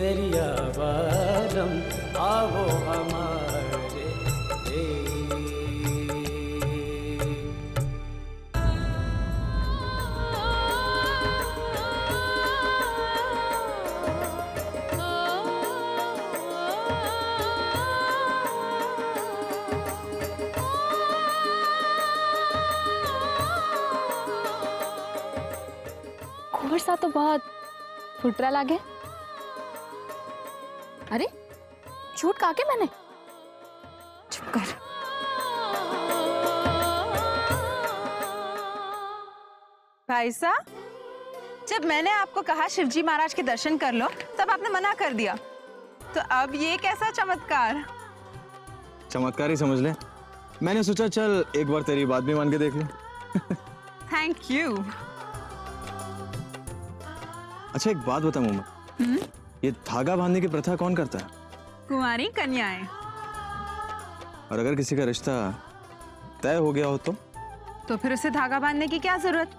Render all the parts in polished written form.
केसरिया वालम आवो हमारे देश। सा तो बहुत फुटरा लागे। अरे झूठ कहा के मैंने? चुप कर। भाई साहब, जब मैंने आपको कहा शिवजी महाराज के दर्शन कर लो तब आपने मना कर दिया, तो अब ये कैसा चमत्कार? चमत्कार ही समझ ले। मैंने सोचा चल एक बार तेरी बात भी मान के देख ले। Thank you. अच्छा एक बात बता मोहम्मद, ये धागा बांधने की प्रथा कौन करता है? कुंवारी कन्याएं। और अगर किसी का रिश्ता तय हो गया हो तो फिर उसे धागा बांधने की क्या जरूरत?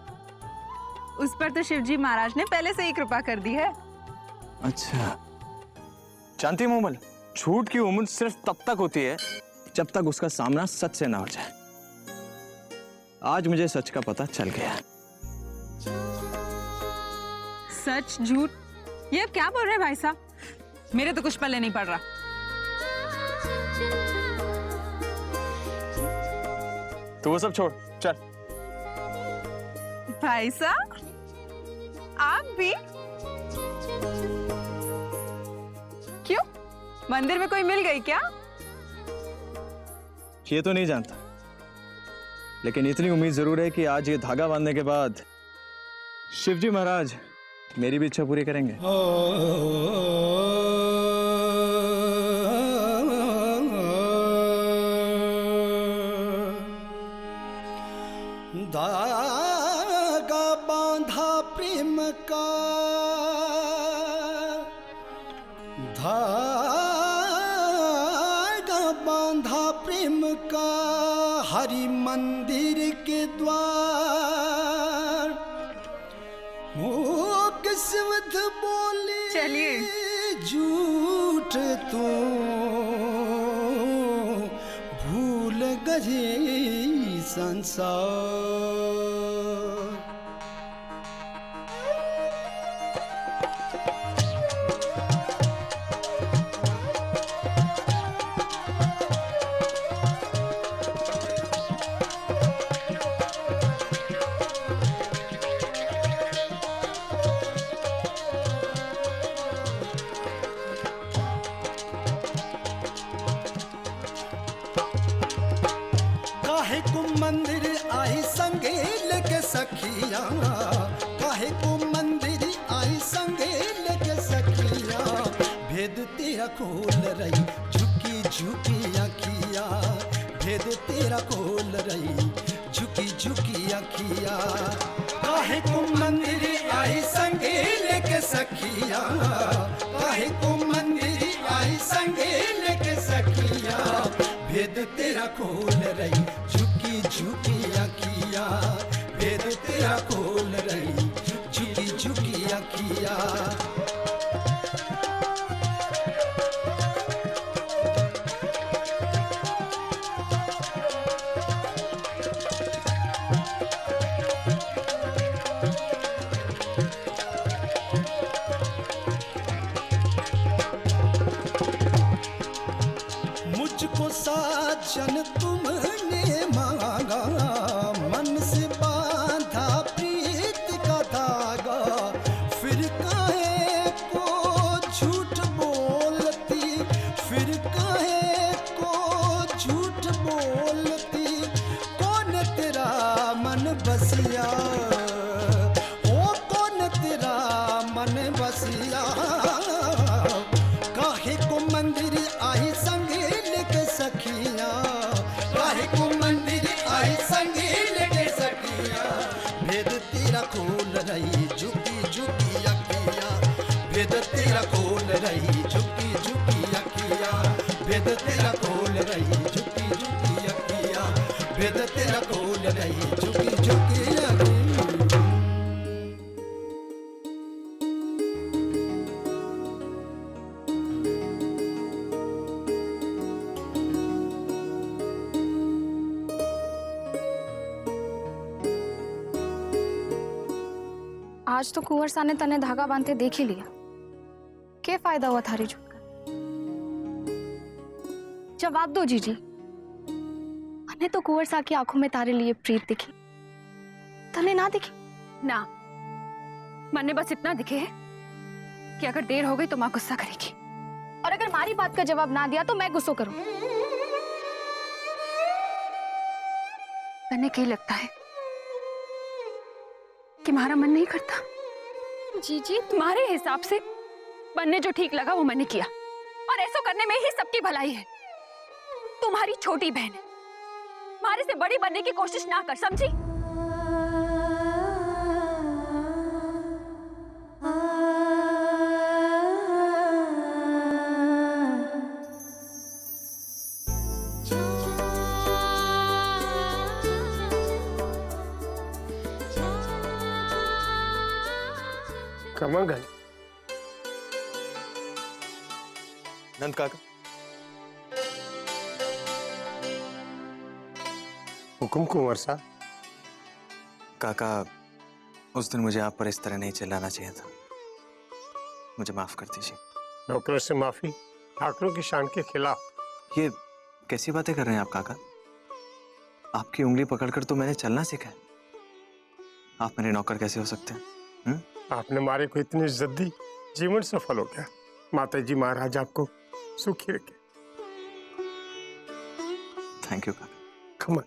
उस पर तो शिवजी महाराज ने पहले से ही कृपा कर दी है। अच्छा जानती मोहम्मद, झूठ की उम्र सिर्फ तब तक होती है जब तक उसका सामना सच से ना हो जाए। आज मुझे सच का पता चल गया। सच झूठ ये अब क्या बोल रहे हैं भाई साहब? मेरे तो कुछ पल्ले नहीं पड़ रहा। तो वो सब छोड़, चल। भाई साहब आप भी? क्यों, मंदिर में कोई मिल गई क्या? ये तो नहीं जानता, लेकिन इतनी उम्मीद जरूर है कि आज ये धागा बांधने के बाद शिवजी महाराज मेरी भी इच्छा पूरी करेंगे। धागा बांधा प्रेम का, धागा बांधा प्रेम का हरि मंदिर के द्वार। किस्मत बोली चलिए झूठ तो भूल गए संसार। मंदिर आई संगे लेके सखिया, काहे को मंदिर आई संगे लेके सखिया। भेद तेरा खोल रही झुकी झुकी अखिया, भेद तेरा खोल रही झुकी झुकी अखिया। काहे को मंदिर आई संगे लेके सखिया, काहे को मंदिर आई संगे लेके सखिया। भेद तेरा खोल रही झुकी झुकी अखिया, भेद तेरा खोल रही झुकी झुकी अखिया। मुझको साजन तुमने मांगा, मन से बांधा प्रीत का धागा। फिर काहे को झूठ बोलती, फिर काहे को झूठ बोलती। कौन तेरा मन बसिया, ओ कौन तेरा मन बसिया। काहे को मंदिर आई संगे लेके सखिया, काहे को मंदिर आई संगे लेके सखिया। भेद तेरा खोल रही झुकी झुकी अखिया, भेद तेरा खोल रही झुकी झुकी अखिया। भेद तेरा खोल रही झुकी झुकी अखिया, भेद तेरा खोल रही झुकी झुकी अखिया। आज तो कुंवर सा ने तने धागा बांधते देख ही लिया। क्या फायदा हुआ थारी झूठ का? जवाब दो जीजी। मैंने तो कुंवर सा की आंखों में तारे लिए प्रीत दिखी, तने ना दिखी? ना, मन्ने बस इतना दिखे है कि अगर देर हो गई तो माँ गुस्सा करेगी। और अगर हमारी बात का जवाब ना दिया तो मैं गुस्सा करूं। मन्ने क्या लगता है कि हमारा मन नहीं करता? जीजी तुम्हारे हिसाब से मन्ने जो ठीक लगा वो मैंने किया, और ऐसा करने में ही सबकी भलाई है। तुम्हारी छोटी बहन है, हमारे से बड़ी बनने की कोशिश ना कर, समझी? कमंगल, नंद काका, हुकुम कुंवर साहब। काका उस दिन मुझे आप पर इस तरह नहीं चिल्लाना चाहिए था, मुझे माफ कर दीजिए। नौकरों से माफी ठाकरों की शान के खिलाफ। ये कैसी बातें कर रहे हैं आप काका? आपकी उंगली पकड़कर तो मैंने चलना सीखा है, आप मेरे नौकर कैसे हो सकते हैं? आपने मारे को इतनी इज्जत दी, जीवन सफल हो गया। माता जी महाराज आपको सुखी रखे। थैंक यू काका। कमल,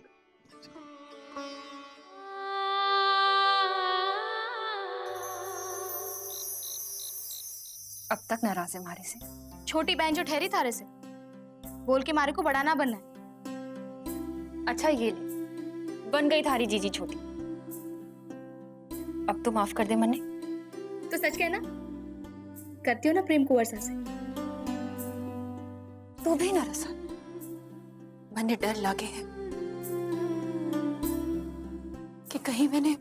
अब तक नाराज है हमारे से। छोटी बहन जो ठहरी थारे से, बोल के मारे को बड़ा ना बनना है। अच्छा ये ले, बन गई थारी जीजी छोटी। अब तो माफ कर दे मन्ने। तो सच कहना, करती हो ना प्रेम कुंवर सा से? तू भी ना रसा, मन्ने डर लागे है कि कहीं मैंने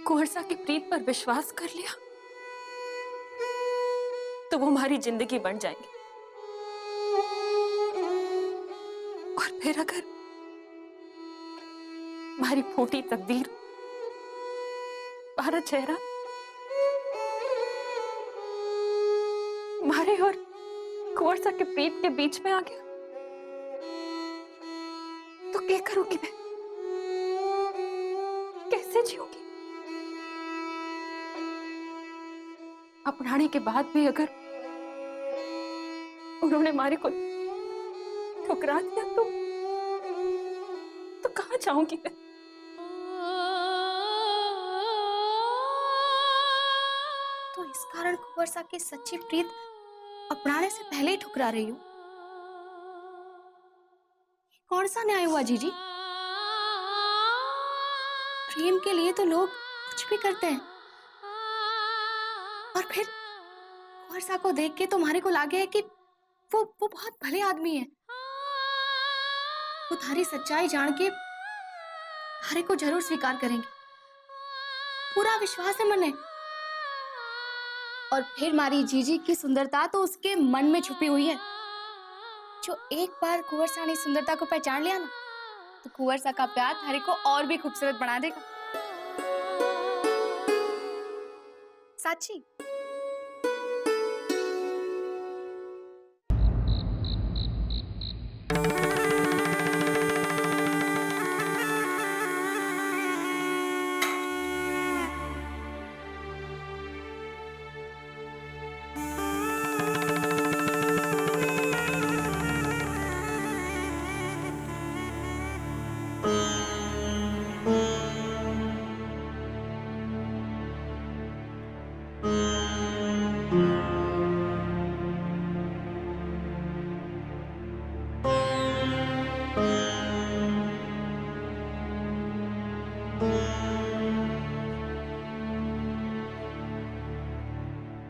कुंवर सा की प्रीत पर विश्वास कर लिया तो वो हमारी जिंदगी बन जाएंगी, और फिर अगर हमारी फूटी तकदीर, हमारा चेहरा हमारे और कुंवर सा के प्रीत के बीच में आ गया तो क्या करूंगी मैं? कैसे जीऊंगी? अपनाने के बाद भी अगर उन्होंने हमारे को ठुकरा दिया तो कहां जाऊंगी मैं? तो इस कारण कुंवर सा की सच्ची प्रीत अपनाने से पहले ही ठुकरा रही हूँ। कौन सा न्याय हुआ जीजी? प्रेम के लिए तो लोग कुछ भी करते हैं, और फिर कुंवर सा को देख के तुम्हारे को लगे है कि वो बहुत भले आदमी है। वो थारी सच्चाई जान के थारे को जरूर स्वीकार करेंगे, पूरा विश्वास है मने। और फिर मारी जीजी की सुंदरता तो उसके मन में छुपी हुई है। जो एक बार कुंवर सा ने सुंदरता को पहचान लिया ना, तो कुंवर सा का प्यार थारे को और भी खूबसूरत बना देगा। साची।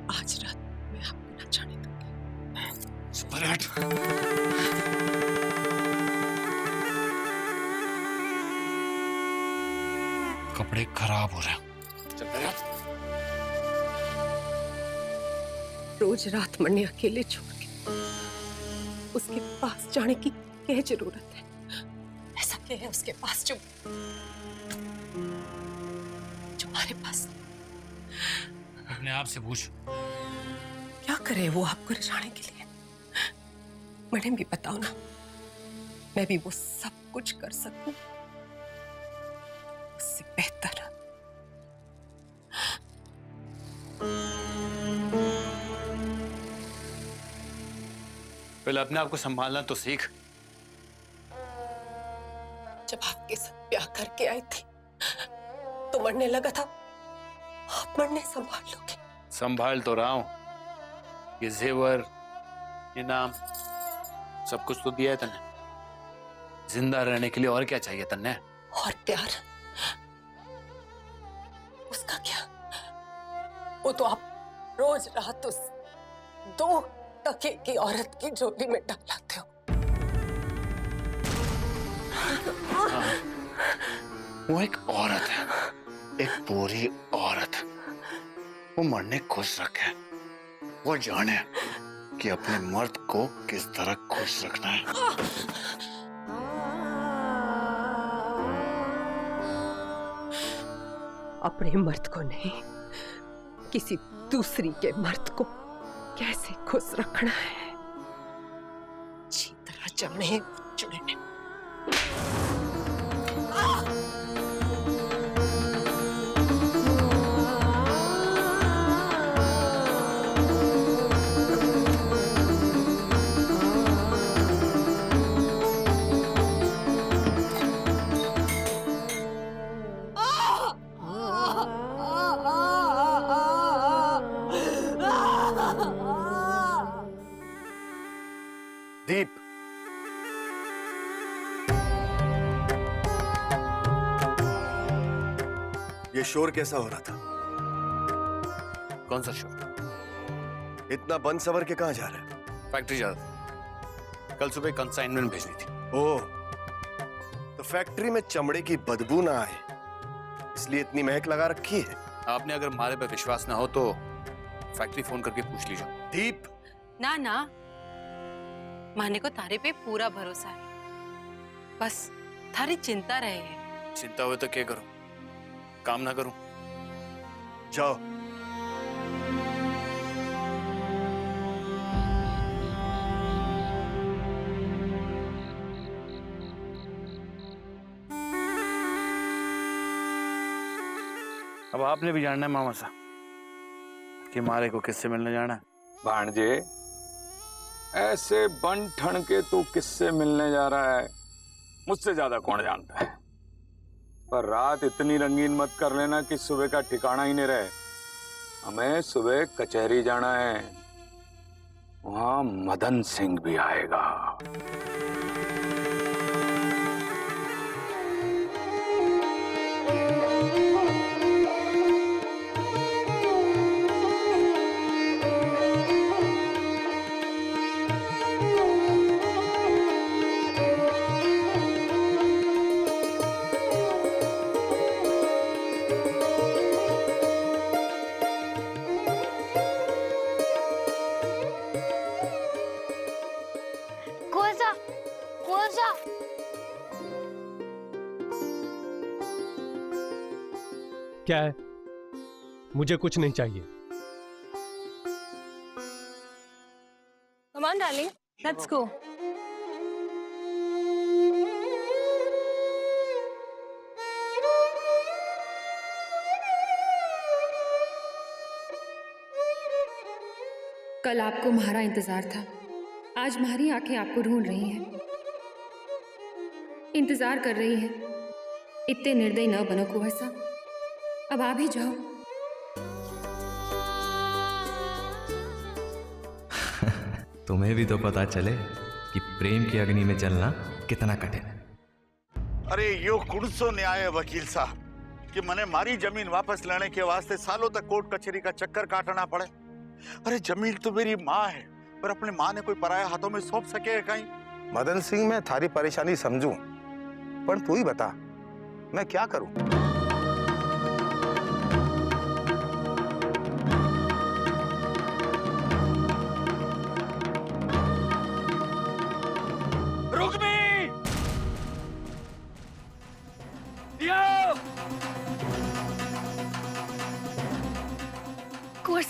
आज रात मैं आपको न जाने दूंगी। पलट। कपड़े खराब हो रहे हैं। चल पलट। रोज रात मन्ने अकेले छोड़ के उसके पास जाने की क्या जरूरत है? ऐसा क्या है उसके पास जो हमारे पास? अपने आप से पूछ। क्या करे वो आपको रिझाने के लिए? मैडम भी बताओ ना, मैं भी वो सब कुछ कर सकूं उससे बेहतर। पहले अपने आप को संभालना तो सीख। जब आपके साथ ब्याह करके आई थी तो मरने लगा था, आप मरने संभाल लोगे? संभाल तो रहा हूं। ये जेवर, ये नाम, सब कुछ तो दिया है तन्ने। जिंदा रहने के लिए और क्या चाहिए तन्ने? और प्यार, उसका क्या? वो तो आप रोज रात उस 2 टके की औरत की झोली में डालाते हो। हाँ, वो एक औरत है, एक पूरी औरत। वो मरने खुश रखे, वो जाने कि अपने मर्द को किस तरह खुश रखना है। अपने मर्द को नहीं, किसी दूसरी के मर्द को कैसे खुश रखना है, अच्छी तरह जाने चुने। दीप, ये शोर कैसा हो रहा था? कौन सा शोर? इतना बंद सवर के कहां जा रहा है? फैक्ट्री जा रहा था। कल सुबह कंसाइनमेंट भेजनी थी। ओह, तो फैक्ट्री में चमड़े की बदबू ना आए इसलिए इतनी महक लगा रखी है। आपने अगर हमारे पे विश्वास ना हो तो फैक्ट्री फोन करके पूछ लीजिए। दीप, ना ना, माने को थारे पे पूरा भरोसा है। बस थारी चिंता रहे है। चिंता हुए तो क्या करूं? काम ना करूं? जाओ। अब आपने भी जानना है मामा साहब कि मारे को किससे मिलने जाना है। भांजे, ऐसे बन ठन के तू किससे मिलने जा रहा है मुझसे ज्यादा कौन जानता है। पर रात इतनी रंगीन मत कर लेना कि सुबह का ठिकाना ही नहीं रहे। हमें सुबह कचहरी जाना है, वहां मदन सिंह भी आएगा। क्या है? मुझे कुछ नहीं चाहिए। Come on, darling. Let's go. कल आपको हमारा इंतजार था, आज हमारी आंखें आपको ढूंढ रही हैं, इंतजार कर रही हैं। इतने निर्दयी न बनो कुंवर साहब, अब आ भी जाओ। तुम्हें भी तो पता चले कि प्रेम की अग्नि में जलना कितना कठिन है। अरे यो कुणसो न्याय है वकील साहब कि मने मारी जमीन वापस लेने के वास्ते सालों तक कोर्ट कचहरी का चक्कर काटना पड़े। अरे जमीन तो मेरी माँ है, पर अपने माँ ने कोई पराया हाथों में सौंप सके कहीं? मदन सिंह, मैं थारी परेशानी समझूं, पर तू ही बता मैं क्या करूं? कुंवर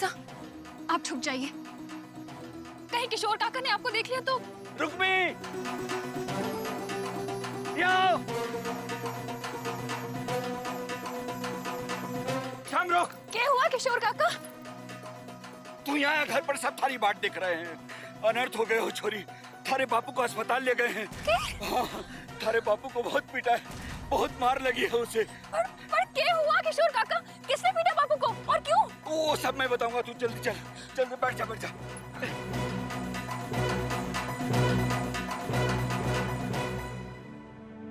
कहीं किशोर काका ने आपको देख लिया तो? रुक्मी, शाम रोक। क्या हुआ किशोर काका? तू यहाँ घर पर सब थारी बाट देख रहे हैं। अनर्थ हो गए हो छोरी। थारे बापू को अस्पताल ले गए हैं। हाँ, थारे बापू को बहुत पीटा है, बहुत मार लगी है उसे। पर क्या हुआ किशोर काका? किसने पीटा बापू को और क्यों? वो सब मैं बताऊंगा, तू जल्दी चल, जल्दी बैठ जा, बैठ जा।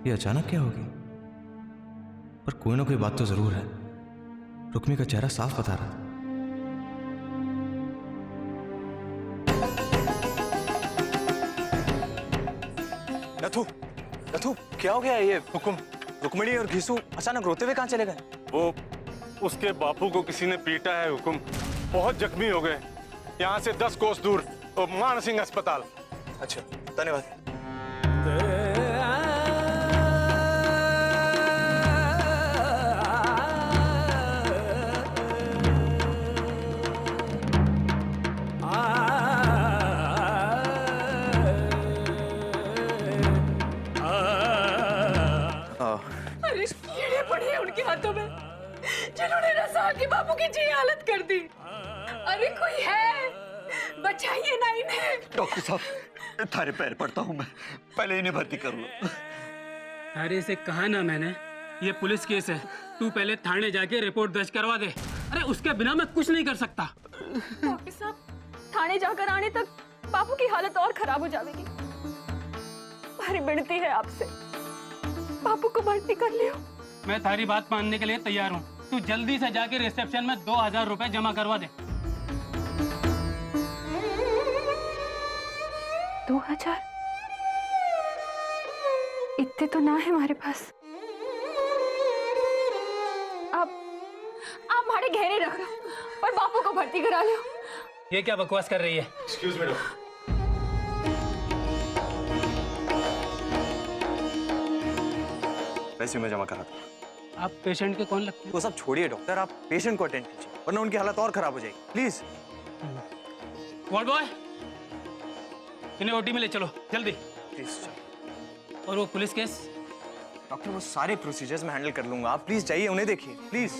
ये अचानक क्या होगी? पर कोई ना कोई बात तो जरूर है। रुक्मी का चेहरा साफ बता रहा। नथु, नथु, क्या हो गया ये? हुकुम, रुक्मिणी और घीसू अचानक रोते हुए कहाँ चले गए? वो उसके बापू को किसी ने पीटा है हुकुम, बहुत जख्मी हो गए। यहाँ से 10 कोस दूर मान सिंह अस्पताल। अच्छा, धन्यवाद। अरे कीड़े पड़े हैं उनके हाथों में, जिन्होंने रसाल के बापू की जी हालत कर दी। अरे कोई है, बचाइए ना इन्हें। डॉक्टर साहब, थारे पैर पड़ता हूँ मैं, पहले इन्हें भर्ती कर लो। अरे से कहा ना मैंने, ये पुलिस केस है, तू पहले थाने जाके रिपोर्ट दर्ज करवा दे। अरे उसके बिना मैं कुछ नहीं कर सकता। डॉक्टर साहब, थाने जाकर आने तक बापू की हालत और खराब हो जाएगी। हमारी विनती है आपसे, बापू को भर्ती कर लियो। मैं थारी बात मानने के लिए तैयार हूँ। तू जल्दी से जाके रिसेप्शन में 2000 रुपए जमा करवा दे। 2000? इतने तो ना है हमारे पास। आप हमारे घेरे रख लो और बापू को भर्ती करा लो। ये क्या बकवास कर रही है? Excuse me doctor. पैसे मैं जमा करा दूँ। आप पेशेंट के कौन लगते हैं? वो सब छोड़िए डॉक्टर, आप पेशेंट को अटेंड कीजिए, वरना उनकी हालत और खराब हो जाएगी। प्लीज। वार्ड बॉय, इन्हें ओटी में ले चलो जल्दी। प्लीज। और वो पुलिस केस? डॉक्टर, वो सारे प्रोसीजर्स मैं हैंडल कर लूंगा, आप प्लीज जाइए, उन्हें देखिए प्लीज।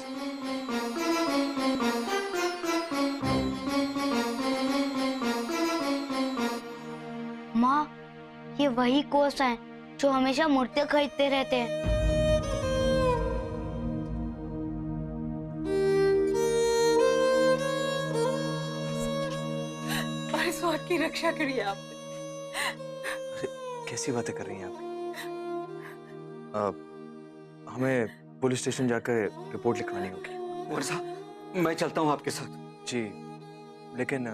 माँ, ये वही कोच हैं जो हमेशा मूर्तियां खरीदते रहते हैं। की रक्षा करिए आपने। अरे कैसी बातें कर रही हैं आप? हमें पुलिस स्टेशन जाकर रिपोर्ट लिखवानी होगी। वर्षा, मैं चलता हूँ आपके साथ। जी, लेकिन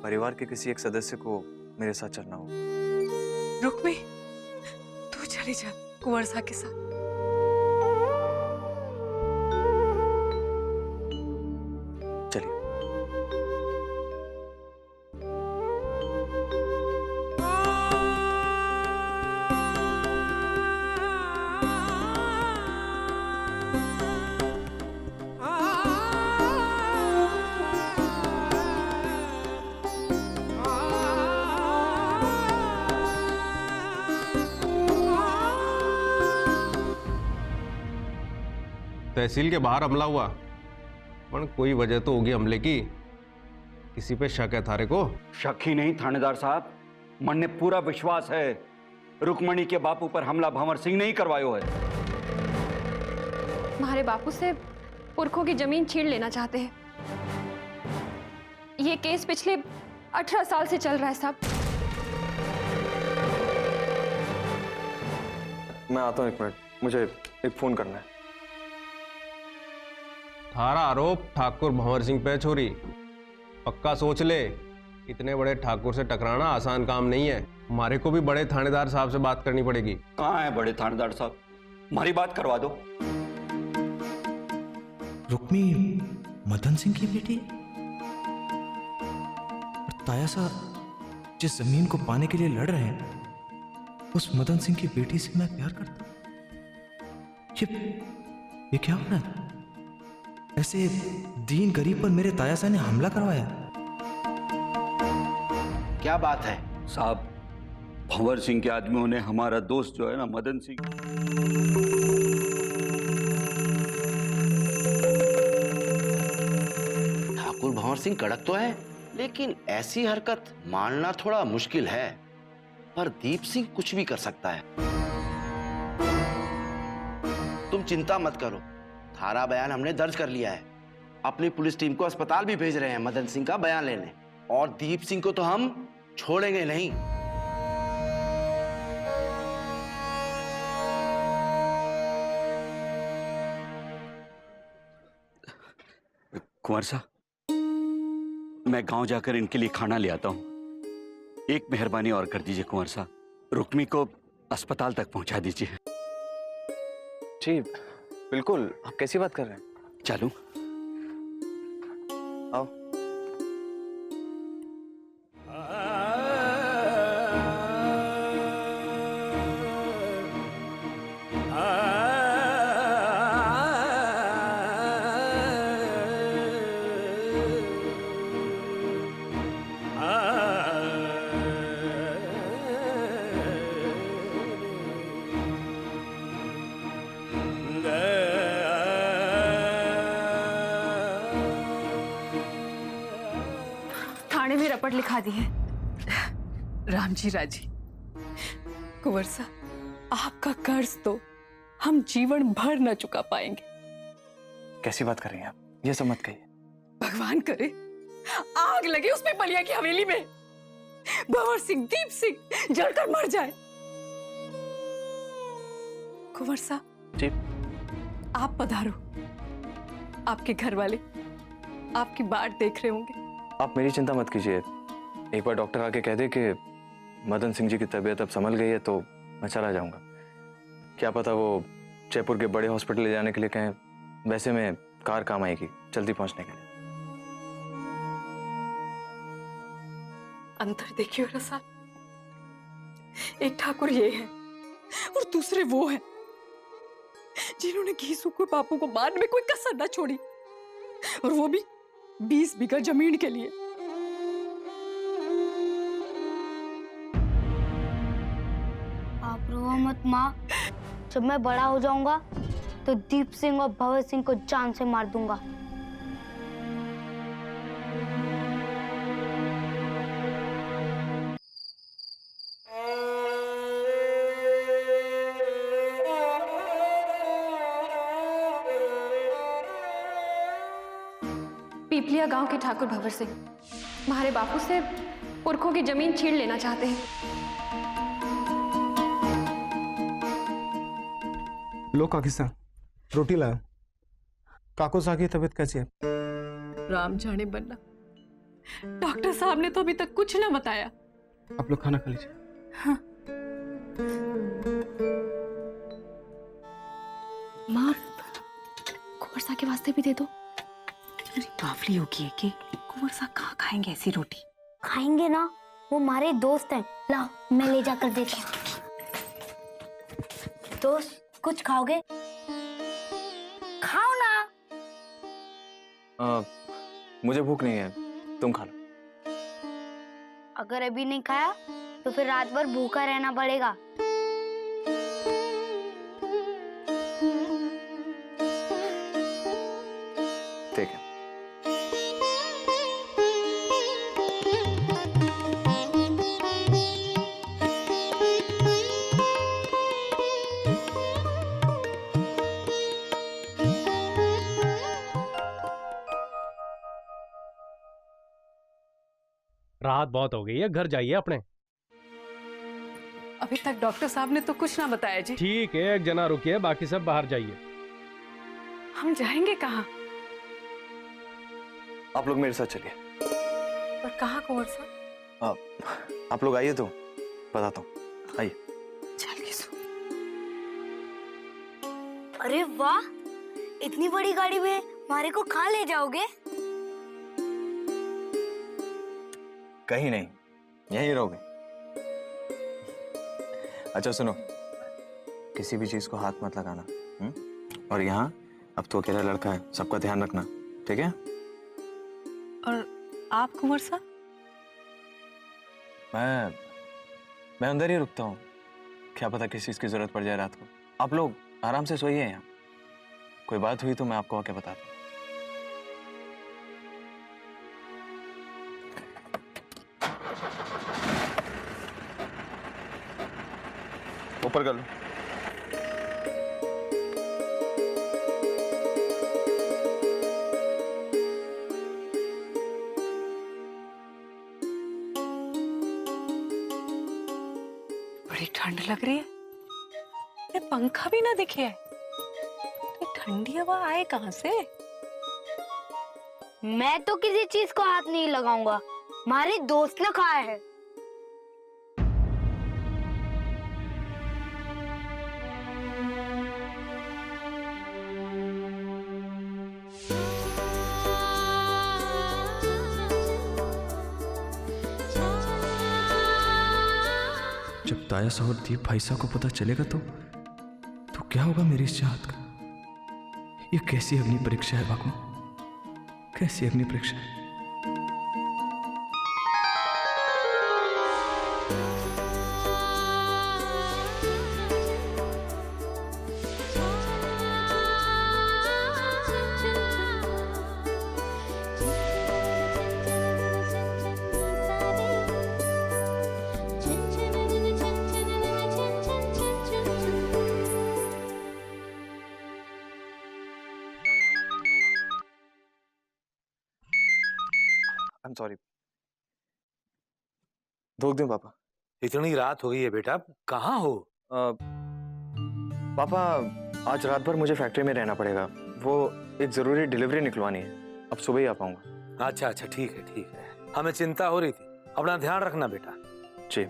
परिवार के किसी एक सदस्य को मेरे साथ चलना होगा। रुक्मी, तू चली जा कुंवर साहब के साथ। चलिए। तहसील के बाहर हमला हुआ, पर कोई वजह तो होगी हमले की। किसी पे शक है थारे को? शक ही नहीं थानेदार साहब, मन ने पूरा विश्वास है रुक्मणी के बापू पर हमला भंवर सिंह नहीं करवायो है। हमारे बापू से पुरखों की जमीन छीन लेना चाहते हैं। ये केस पिछले 18 साल से चल रहा है साहब। मैं आता हूँ, 1 मिनट, मुझे एक फोन करना है। थारा आरोप ठाकुर भंवर सिंह पे छोरी। पक्का सोच ले, इतने बड़े ठाकुर से टकराना आसान काम नहीं है। हमारे को भी बड़े थानेदार साहब से बात करनी पड़ेगी। कहाँ है बड़े थानेदार साहब? हमारी बात करवा दो। रुक्मी मदन सिंह की बेटी? ताया साहब जिस जमीन को पाने के लिए लड़ रहे हैं, उस मदन सिंह की बेटी से मैं प्यार करता हूं। ये क्या हो रहा है? ऐसे दीन गरीब पर मेरे ताया साहब ने हमला करवाया। क्या बात है? साहब, भंवर सिंह के आदमियों ने हमारा दोस्त जो है ना मदन सिंह, ठाकुर भंवर सिंह कड़क तो है, लेकिन ऐसी हरकत मानना थोड़ा मुश्किल है। पर दीप सिंह कुछ भी कर सकता है। तुम चिंता मत करो, थारा बयान हमने दर्ज कर लिया है। अपनी पुलिस टीम को अस्पताल भी भेज रहे हैं मदन सिंह का बयान लेने, और दीप सिंह को तो हम छोड़ेंगे नहीं। कुंवर साहब, मैं गांव जाकर इनके लिए खाना ले आता हूं। एक मेहरबानी और कर दीजिए कुंवर साहब, रुक्मी को अस्पताल तक पहुंचा दीजिए। जी बिल्कुल, आप कैसी बात कर रहे हैं? चलूं? आओ। थाने में रपट लिखा दी है। राम जी राजी, कुंवर साहब, आपका कर्ज तो हम जीवन भर न चुका पाएंगे। कैसी बात कर रही हैं आप? ये सब मत कहिए। भगवान करे आग लगे उसमें बलिया की हवेली में, भंवर सिंह, दीप सिंह जलकर मर जाए। कुंवर साहब जी, आप पधारो। आपके घर वाले आपकी बाट देख रहे होंगे। आप मेरी चिंता मत कीजिए। एक बार डॉक्टर आके कह दे कि मदन सिंह जी की तबीयत अब संभल गई है तो मैं चला जाऊंगा। क्या पता वो जयपुर के बड़े हॉस्पिटल ले जाने के लिए कहें, वैसे में कार काम आएगी जल्दी पहुंचने के लिए। अंतर देखिए रसा, एक ठाकुर ये है और दूसरे वो है जिन्होंने घीसू को बापू को मारने में कोई कसर न छोड़ी, और वो भी 20 बीघा जमीन के लिए। आप रो मत माँ, जब मैं बड़ा हो जाऊंगा तो दीप सिंह और भंवर सिंह को जान से मार दूंगा। पीपलिया गांव के ठाकुर भंवर सिंह हमारे बापू से पुरखों की जमीन छीन लेना चाहते हैं। लो काकी साहब, रोटी लाओ। काको साहब की तबीयत कैसी है? राम जाने बन्ना, डॉक्टर साहब ने तो अभी तक कुछ ना बताया। आप लोग खाना खा लीजिए। हाँ। माँ, कुंवर साहब के वास्ते भी दे दो। अरे काफली होगी है कि कुंवर साहब कहाँ खाएंगे ऐसी रोटी? खाएंगे ना, वो हमारे दोस्त हैं। लाओ मैं ले जाकर देता हूँ। दोस्त कुछ खाओगे? खाओ ना। मुझे भूख नहीं है, तुम खा लो। अगर अभी नहीं खाया तो फिर रात भर भूखा रहना पड़ेगा। ठीक है। रात बहुत हो गई है, घर जाइए अपने। अभी तक डॉक्टर साहब ने तो कुछ ना बताया जी। ठीक है, एक जना रुकिए, बाकी सब बाहर जाइए। हम जाएंगे कहाँ? आप लोग मेरे साथ चलिए। पर कहाँ कुंवर साहब? आप लोग आइए तो बताता हूँ, आइए। चल किसु। अरे वाह, इतनी बड़ी गाड़ी में हमारे को कहाँ ले जाओगे? कहीं नहीं, यहीं रहोगे। अच्छा सुनो, किसी भी चीज को हाथ मत लगाना। और यहाँ अब तो अकेला लड़का है, सबका ध्यान रखना, ठीक है? और आप कुंवर साहब? मैं अंदर ही रुकता हूँ, क्या पता किसी चीज की जरूरत पड़ जाए रात को। आप लोग आराम से सोइए यहाँ, कोई बात हुई तो मैं आपको आके बताता हूँ। ऊपर कर लो। बड़ी ठंड लग रही है, ये पंखा भी ना दिखे है, तो ठंडी हवा आए कहां से? मैं तो किसी चीज को हाथ नहीं लगाऊंगा, हमारे दोस्त ने खाया है। जब ताया और दीप भाई साहब को पता चलेगा तो क्या होगा मेरी इस चाहत का? ये कैसी अग्नि परीक्षा है भगवान, कैसी अग्नि परीक्षा है? I'm sorry. धोख दूं पापा? इतनी रात हो गई है बेटा, कहाँ हो? पापा आज रात भर मुझे फैक्ट्री में रहना पड़ेगा, वो एक जरूरी डिलीवरी निकलवानी है, अब सुबह ही आ पाऊंगा। अच्छा अच्छा, ठीक है ठीक है, हमें चिंता हो रही थी, अपना ध्यान रखना बेटा। जी।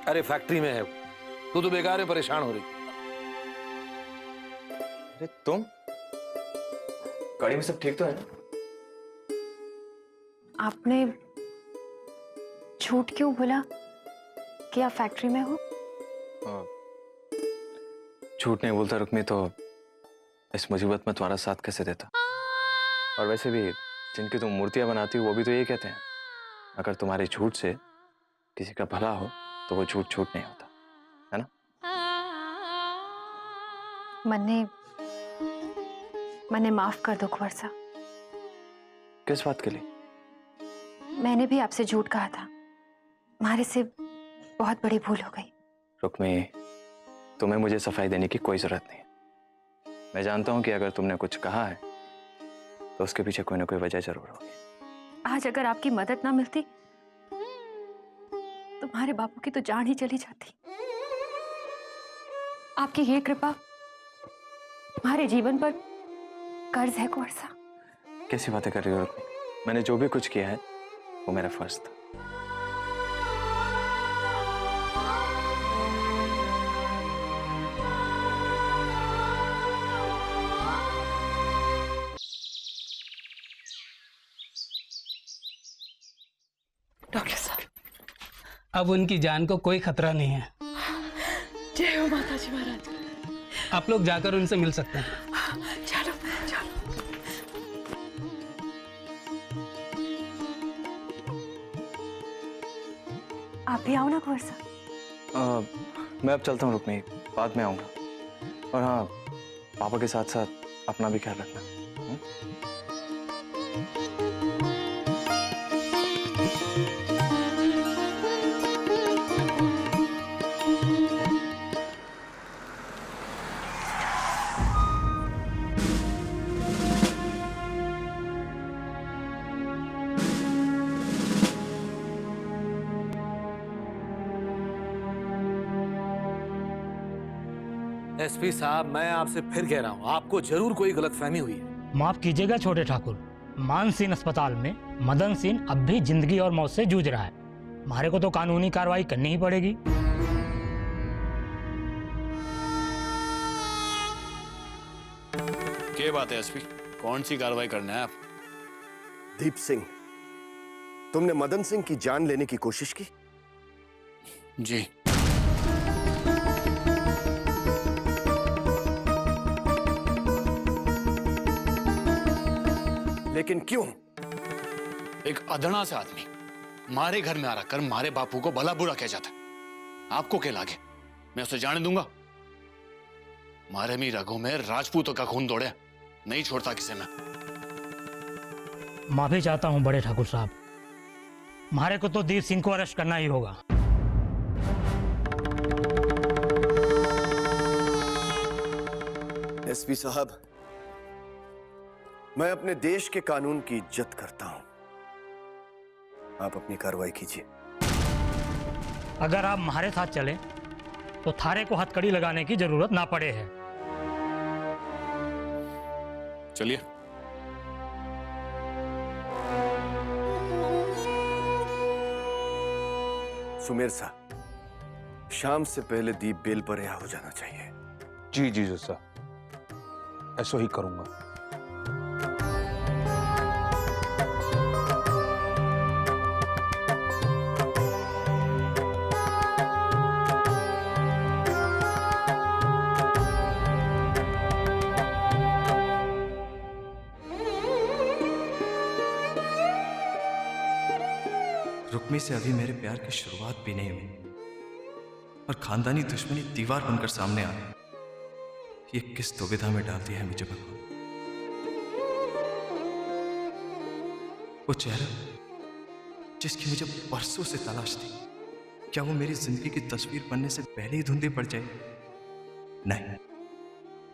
अरे फैक्ट्री में है तू तो बेकार है, परेशान हो रही थी। अरे तुम गाड़ी में सब ठीक तो है ना? आपने झूठ क्यों बोला कि आप फैक्ट्री में हो? झूठ नहीं बोलता रुक्मी तो इस मुसीबत में तुम्हारा साथ कैसे देता। और वैसे भी जिनकी तुम मूर्तियां बनाती हो वो भी तो ये कहते हैं, अगर तुम्हारे झूठ से किसी का भला हो तो वो झूठ झूठ नहीं होता, है ना? मन्ने माफ कर दो कुंवर साहब। किस बात के लिए? मैंने भी आपसे झूठ कहा था, हमारे से बहुत बड़ी भूल हो गई। रुक्मी, तुम्हें मुझे सफाई देने की कोई जरूरत नहीं। मैं जानता हूं कि अगर तुमने कुछ कहा है तो उसके पीछे कोई ना कोई वजह जरूर होगी। आज अगर आपकी मदद ना मिलती तुम्हारे बापू की तो जान ही चली जाती। आपकी ये कृपा हमारे जीवन पर कर्ज है कुंवर साहब। कैसी बातें कर रही हो रुक्मी? मैंने जो भी कुछ किया है वो मेरा फर्ज था। डॉक्टर साहब, अब उनकी जान को कोई खतरा नहीं है। जय हो माता जी महाराज। आप लोग जाकर उनसे मिल सकते हैं। चलो चलो। आप भी आओ ना कुंवर साहब। मैं अब चलता हूँ रुक्मी, बाद में आऊंगा। और हाँ, पापा के साथ साथ अपना भी ख्याल रखना। एसपी साहब, मैं आपसे फिर कह रहा हूँ, आपको जरूर कोई गलतफहमी हुई है। माफ कीजिएगा छोटे ठाकुर, मानसिंह अस्पताल में मदन सिंह अब भी जिंदगी और मौत से जूझ रहा है। हमारे को तो कानूनी कार्रवाई करनी ही पड़ेगी। क्या बात है एसपी, कौन सी कार्रवाई करना है आप? दीप सिंह, तुमने मदन सिंह की जान लेने की कोशिश की? जी। लेकिन क्यों? एक अधड़ा सा आदमी मारे घर में आ रखकर मारे बापू को भला बुरा कह जाता है। आपको क्या लागे मैं उसे जाने दूंगा? मारे मी रगों में राजपूतों का खून दौड़े, नहीं छोड़ता किसे मैं। माफी चाहता हूं बड़े ठाकुर साहब, हमारे को तो दीप सिंह को अरेस्ट करना ही होगा। एसपी साहब, मैं अपने देश के कानून की इज्जत करता हूं, आप अपनी कार्रवाई कीजिए। अगर आप हमारे साथ चले तो थारे को हथकड़ी लगाने की जरूरत ना पड़े है। चलिए। सुमेर साहब, शाम से पहले दीप बेल पर रिहा हो जाना चाहिए। जी जी जज साहब, ऐसा ही करूंगा। रुक्मी से अभी मेरे प्यार की शुरुआत भी नहीं हुई और खानदानी दुश्मनी दीवार बनकर सामने आ गई। ये किस दुविधा में डाल दिया है मुझे भगवान। वो चेहरा जिसकी मुझे बरसों से तलाश थी, क्या वो मेरी जिंदगी की तस्वीर बनने से पहले ही धुंधली पड़ जाए? नहीं,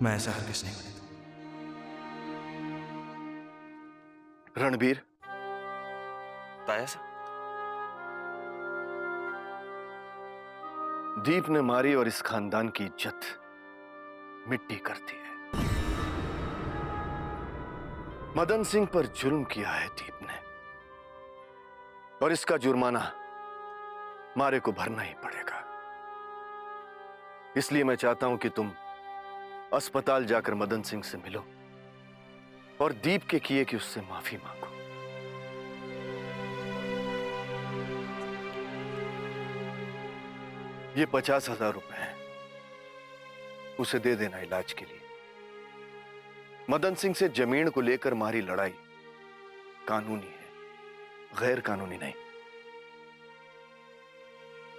मैं ऐसा हरगिज़ नहीं होने दूंगा। रणबीर, ताया सा दीप ने मारी और इस खानदान की इज्जत मिट्टी कर दी है। मदन सिंह पर जुल्म किया है दीप ने, और इसका जुर्माना मारे को भरना ही पड़ेगा। इसलिए मैं चाहता हूं कि तुम अस्पताल जाकर मदन सिंह से मिलो और दीप के किए कि उससे माफी मांगो। ये 50,000 रुपए हैं, उसे दे देना इलाज के लिए। मदन सिंह से जमीन को लेकर मारी लड़ाई कानूनी है, गैर कानूनी नहीं।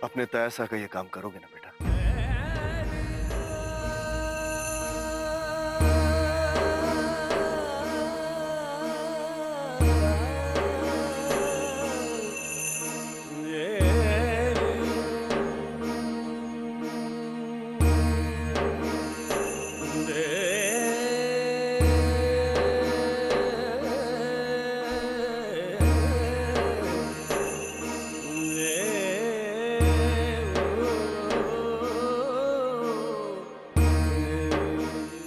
अपने तयासा का ये काम करोगे ना बेटा?